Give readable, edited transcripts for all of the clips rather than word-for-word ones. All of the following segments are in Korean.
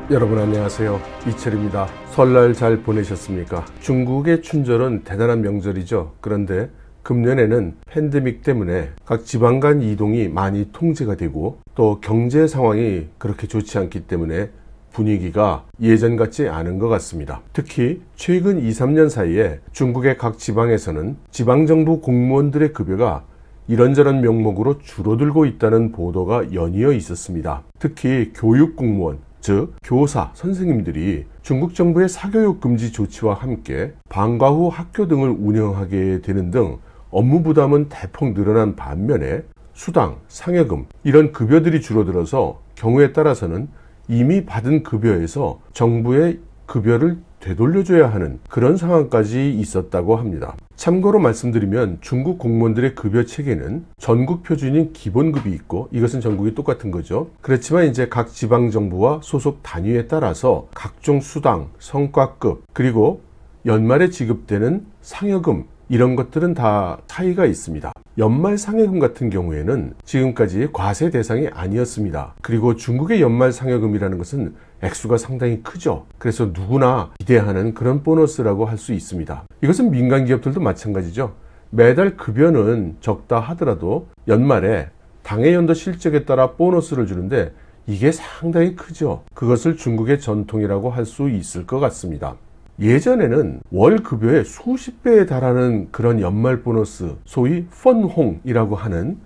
여러분 안녕하세요. 이철입니다. 설날 잘 보내셨습니까? 중국의 춘절은 대단한 명절이죠. 그런데 금년에는 팬데믹 때문에 각 지방 간 이동이 많이 통제가 되고 또 경제 상황이 그렇게 좋지 않기 때문에 분위기가 예전 같지 않은 것 같습니다. 특히 최근 2-3년 사이에 중국의 각 지방에서는 지방정부 공무원들의 급여가 이런저런 명목으로 줄어들고 있다는 보도가 연이어 있었습니다. 특히 교육공무원, 즉 교사, 선생님들이 중국 정부의 사교육 금지 조치와 함께 방과 후 학교 등을 운영하게 되는 등 업무 부담은 대폭 늘어난 반면에 수당, 상여금 이런 급여들이 줄어들어서 경우에 따라서는 이미 받은 급여에서 정부의 급여를 되돌려줘야 하는 그런 상황까지 있었다고 합니다. 참고로 말씀드리면 중국 공무원들의 급여 체계는 전국 표준인 기본급이 있고 이것은 전국이 똑같은 거죠. 그렇지만 이제 각 지방정부와 소속 단위에 따라서 각종 수당, 성과급 그리고 연말에 지급되는 상여금 이런 것들은 다 차이가 있습니다. 연말 상여금 같은 경우에는 지금까지 과세 대상이 아니었습니다. 그리고 중국의 연말 상여금이라는 것은 액수가 상당히 크죠. 그래서 누구나 기대하는 그런 보너스라고 할 수 있습니다. 이것은 민간 기업들도 마찬가지죠. 매달 급여는 적다 하더라도 연말에 당해연도 실적에 따라 보너스를 주는데 이게 상당히 크죠. 그것을 중국의 전통이라고 할 수 있을 것 같습니다. 예전에는 월 급여의 수십 배에 달하는 그런 연말 보너스, 소위 펀홍이라고 하는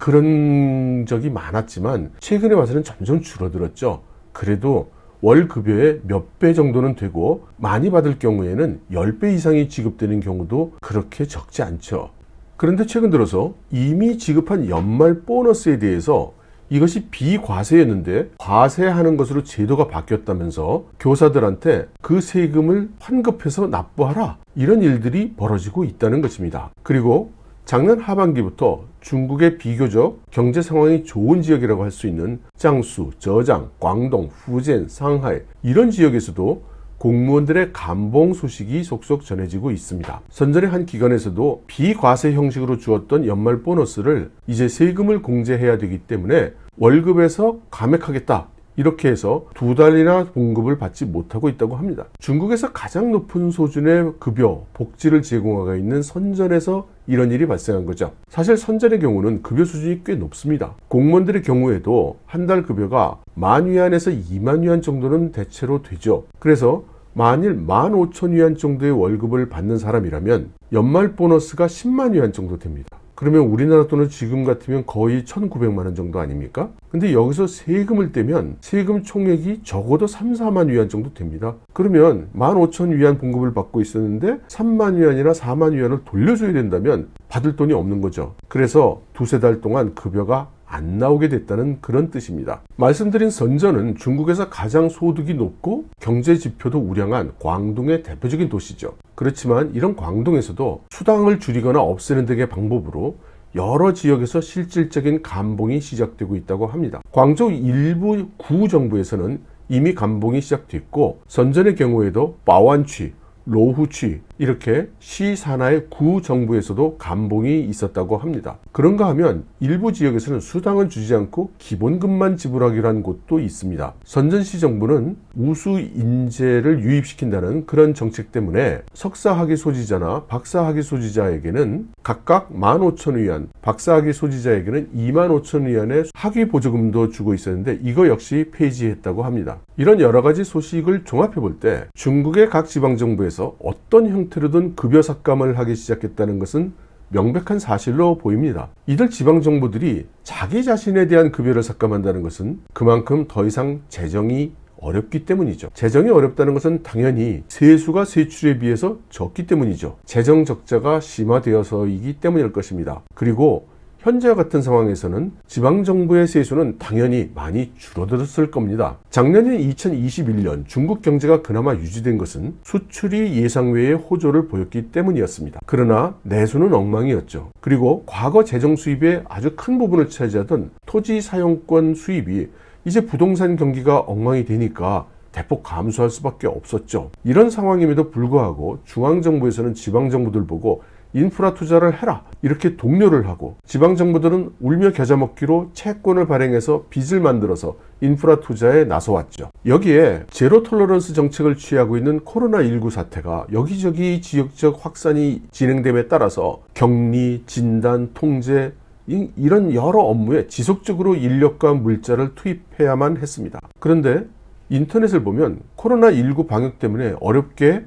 그런 적이 많았지만 최근에 와서는 점점 줄어들었죠. 그래도 월 급여의 몇 배 정도는 되고 많이 받을 경우에는 10배 이상이 지급되는 경우도 그렇게 적지 않죠. 그런데 최근 들어서 이미 지급한 연말 보너스에 대해서 이것이 비과세였는데 과세하는 것으로 제도가 바뀌었다면서 교사들한테 그 세금을 환급해서 납부하라 이런 일들이 벌어지고 있다는 것입니다. 그리고 작년 하반기부터 중국의 비교적 경제 상황이 좋은 지역이라고 할 수 있는 장수, 저장, 광동, 후젠, 상하이 이런 지역에서도 공무원들의 감봉 소식이 속속 전해지고 있습니다. 선전의 한 기관에서도 비과세 형식으로 주었던 연말 보너스를 이제 세금을 공제해야 되기 때문에 월급에서 감액하겠다. 이렇게 해서 2달이나 봉급을 받지 못하고 있다고 합니다. 중국에서 가장 높은 수준의 급여, 복지를 제공하고 있는 선전에서 이런 일이 발생한 거죠. 사실 선전의 경우는 급여 수준이 꽤 높습니다. 공무원들의 경우에도 한 달 급여가 10,000위안에서 20,000위안 정도는 대체로 되죠. 그래서 만일 15,000위안 정도의 월급을 받는 사람이라면 연말 보너스가 100,000위안 정도 됩니다. 그러면 우리나라 돈은 지금 같으면 거의 1,900만 원 정도 아닙니까? 근데 여기서 세금을 떼면 세금 총액이 적어도 3-4만 위안 정도 됩니다. 그러면 15,000위안 봉급을 받고 있었는데 3만 위안이나 4만 위안을 돌려줘야 된다면 받을 돈이 없는 거죠. 그래서 2-3달 동안 급여가 안 나오게 됐다는 그런 뜻입니다. 말씀드린 선전은 중국에서 가장 소득이 높고 경제 지표도 우량한 광동의 대표적인 도시죠. 그렇지만 이런 광동에서도 수당을 줄이거나 없애는 등의 방법으로 여러 지역에서 실질적인 감봉이 시작되고 있다고 합니다. 광저우 일부 구정부에서는 이미 감봉이 시작됐고 선전의 경우에도 바완취, 로후취 이렇게 시 산하의 구 정부에서도 감봉이 있었다고 합니다. 그런가 하면 일부 지역에서는 수당을 주지 않고 기본급만 지불하기로 한 곳도 있습니다. 선전시 정부는 우수 인재를 유입시킨다는 그런 정책 때문에 석사학위 소지자나 박사학위 소지자에게는 각각 15,000위안, 박사학위 소지자에게는 25,000위안의 학위 보조금도 주고 있었는데 이거 역시 폐지했다고 합니다. 이런 여러 가지 소식을 종합해 볼 때 중국의 각 지방정부에서 어떤 형태로든 급여 삭감을 하기 시작했다는 것은 명백한 사실로 보입니다. 이들 지방정부들이 자기 자신에 대한 급여를 삭감한다는 것은 그만큼 더 이상 재정이 어렵기 때문이죠. 재정이 어렵다는 것은 당연히 세수가 세출에 비해서 적기 때문이죠. 재정 적자가 심화되어서이기 때문일 것입니다. 그리고 현재와 같은 상황에서는 지방정부의 세수는 당연히 많이 줄어들었을 겁니다. 작년인 2021년 중국 경제가 그나마 유지된 것은 수출이 예상외의 호조를 보였기 때문이었습니다. 그러나 내수는 엉망이었죠. 그리고 과거 재정 수입의 아주 큰 부분을 차지하던 토지 사용권 수입이 이제 부동산 경기가 엉망이 되니까 대폭 감소할 수밖에 없었죠. 이런 상황임에도 불구하고 중앙정부에서는 지방정부들 보고 인프라 투자를 해라 이렇게 독려를 하고, 지방정부들은 울며 겨자 먹기로 채권을 발행해서 빚을 만들어서 인프라 투자에 나서왔죠. 여기에 제로 톨러런스 정책을 취하고 있는 코로나19 사태가 여기저기 지역적 확산이 진행됨에 따라서 격리, 진단, 통제 이런 여러 업무에 지속적으로 인력과 물자를 투입해야만 했습니다. 그런데 인터넷을 보면 코로나19 방역 때문에 어렵게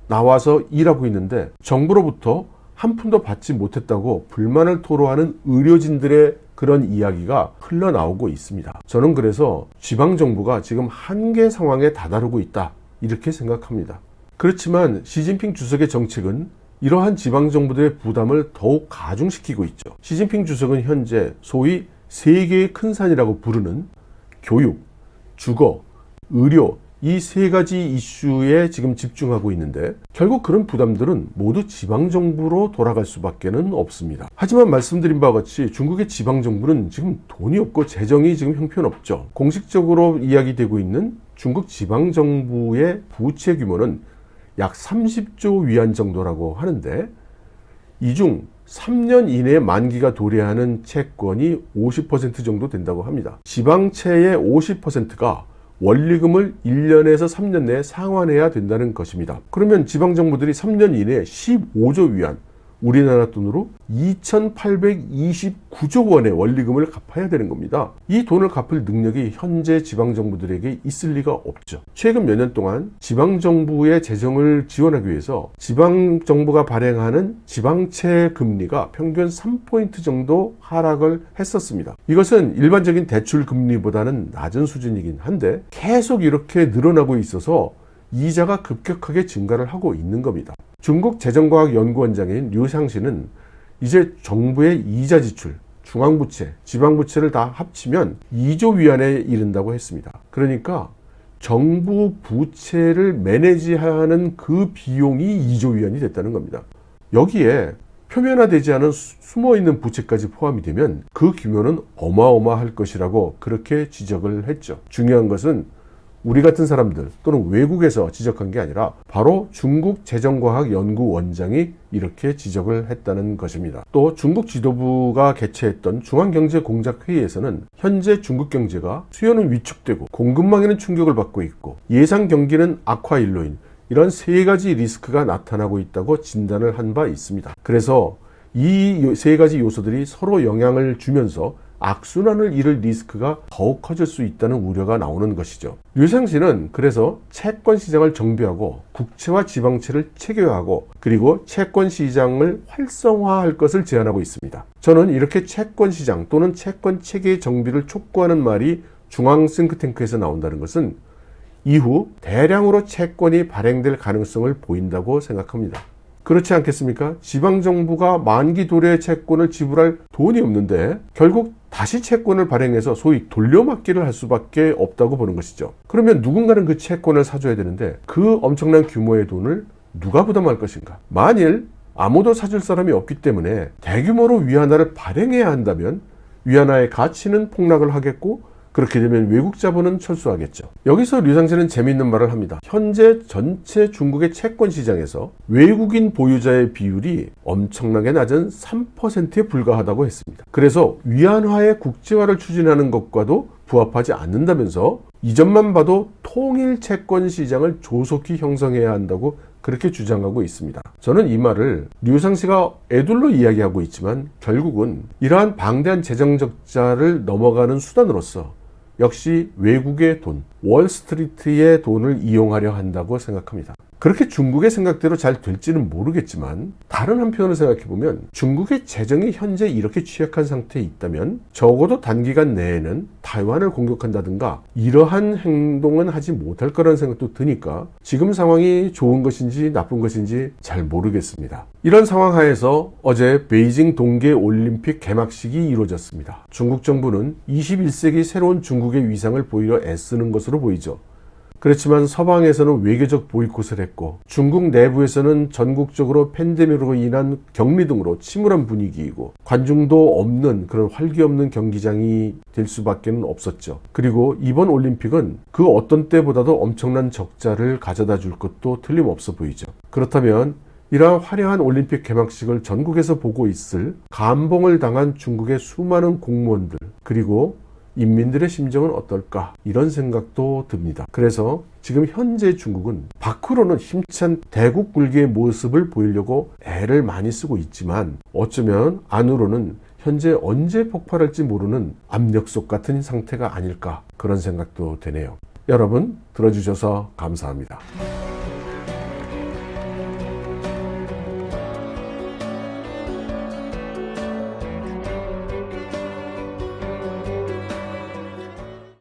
나와서 일하고 있는데 정부로부터 한 푼도 받지 못했다고 불만을 토로하는 의료진들의 그런 이야기가 흘러나오고 있습니다. 저는 그래서 지방정부가 지금 한계 상황에 다다르고 있다 이렇게 생각합니다. 그렇지만 시진핑 주석의 정책은 이러한 지방정부들의 부담을 더욱 가중시키고 있죠. 시진핑 주석은 현재 소위 세 개의 큰 산이라고 부르는 교육, 주거, 의료 이 세 가지 이슈에 지금 집중하고 있는데 결국 그런 부담들은 모두 지방정부로 돌아갈 수밖에는 없습니다. 하지만 말씀드린 바와 같이 중국의 지방정부는 지금 돈이 없고 재정이 지금 형편없죠. 공식적으로 이야기되고 있는 중국 지방정부의 부채 규모는 약 30조 위안 정도라고 하는데 이 중 3년 이내에 만기가 도래하는 채권이 50% 정도 된다고 합니다. 지방채의 50%가 원리금을 1년에서 3년 내에 상환해야 된다는 것입니다. 그러면 지방정부들이 3년 이내에 15조 위안, 우리나라 돈으로 2,829조 원의 원리금을 갚아야 되는 겁니다. 이 돈을 갚을 능력이 현재 지방정부들에게 있을 리가 없죠. 최근 몇 년 동안 지방정부의 재정을 지원하기 위해서 지방정부가 발행하는 지방채 금리가 평균 3포인트 정도 하락을 했었습니다. 이것은 일반적인 대출 금리보다는 낮은 수준이긴 한데 계속 이렇게 늘어나고 있어서 이자가 급격하게 증가를 하고 있는 겁니다. 중국 재정과학연구원장인 류상시는 이제 정부의 이자 지출, 중앙부채, 지방부채를 다 합치면 2조 위안에 이른다고 했습니다. 그러니까 정부 부채를 매니지하는 그 비용이 2조 위안이 됐다는 겁니다. 여기에 표면화되지 않은 숨어있는 부채까지 포함이 되면 그 규모는 어마어마할 것이라고 그렇게 지적을 했죠. 중요한 것은 우리 같은 사람들 또는 외국에서 지적한 게 아니라 바로 중국 재정과학연구원장이 이렇게 지적을 했다는 것입니다. 또 중국 지도부가 개최했던 중앙경제공작회의에서는 현재 중국 경제가 수요는 위축되고 공급망에는 충격을 받고 있고 예상 경기는 악화일로인 이런 세 가지 리스크가 나타나고 있다고 진단을 한 바 있습니다. 그래서 이 세 가지 요소들이 서로 영향을 주면서 악순환을 이룰 리스크가 더욱 커질 수 있다는 우려가 나오는 것이죠. 류상시는 그래서 채권 시장을 정비하고 국채와 지방채를 체계화하고 그리고 채권 시장을 활성화할 것을 제안하고 있습니다. 저는 이렇게 채권 시장 또는 채권 체계 정비를 촉구하는 말이 중앙 싱크탱크에서 나온다는 것은 이후 대량으로 채권이 발행될 가능성을 보인다고 생각합니다. 그렇지 않겠습니까? 지방정부가 만기 도래 채권을 지불할 돈이 없는데 결국 다시 채권을 발행해서 소위 돌려막기를 할 수밖에 없다고 보는 것이죠. 그러면 누군가는 그 채권을 사줘야 되는데 그 엄청난 규모의 돈을 누가 부담할 것인가? 만일 아무도 사줄 사람이 없기 때문에 대규모로 위안화를 발행해야 한다면 위안화의 가치는 폭락을 하겠고 그렇게 되면 외국 자본은 철수하겠죠. 여기서 류상시는 재미있는 말을 합니다. 현재 전체 중국의 채권 시장에서 외국인 보유자의 비율이 엄청나게 낮은 3%에 불과하다고 했습니다. 그래서 위안화의 국제화를 추진하는 것과도 부합하지 않는다면서 이전만 봐도 통일 채권 시장을 조속히 형성해야 한다고 그렇게 주장하고 있습니다. 저는 이 말을 류상시가 애둘러 이야기하고 있지만 결국은 이러한 방대한 재정 적자를 넘어가는 수단으로서 역시 외국의 돈, 월스트리트의 돈을 이용하려 한다고 생각합니다. 그렇게 중국의 생각대로 잘 될지는 모르겠지만 다른 한편으로 생각해보면 중국의 재정이 현재 이렇게 취약한 상태에 있다면 적어도 단기간 내에는 타이완을 공격한다든가 이러한 행동은 하지 못할 거라는 생각도 드니까 지금 상황이 좋은 것인지 나쁜 것인지 잘 모르겠습니다. 이런 상황 하에서 어제 베이징 동계올림픽 개막식이 이루어졌습니다. 중국 정부는 21세기 새로운 중국의 위상을 보이려 애쓰는 것으로 보이죠. 그렇지만 서방에서는 외교적 보이콧을 했고 중국 내부에서는 전국적으로 팬데믹으로 인한 격리 등으로 침울한 분위기이고 관중도 없는 그런 활기 없는 경기장이 될 수밖에 없었죠. 그리고 이번 올림픽은 그 어떤 때보다도 엄청난 적자를 가져다 줄 것도 틀림없어 보이죠. 그렇다면 이러한 화려한 올림픽 개막식을 전국에서 보고 있을 감봉을 당한 중국의 수많은 공무원들 그리고 인민들의 심정은 어떨까 이런 생각도 듭니다. 그래서 지금 현재 중국은 밖으로는 힘찬 대국 굴기의 모습을 보이려고 애를 많이 쓰고 있지만 어쩌면 안으로는 현재 언제 폭발할지 모르는 압력솥 같은 상태가 아닐까 그런 생각도 되네요. 여러분 들어주셔서 감사합니다.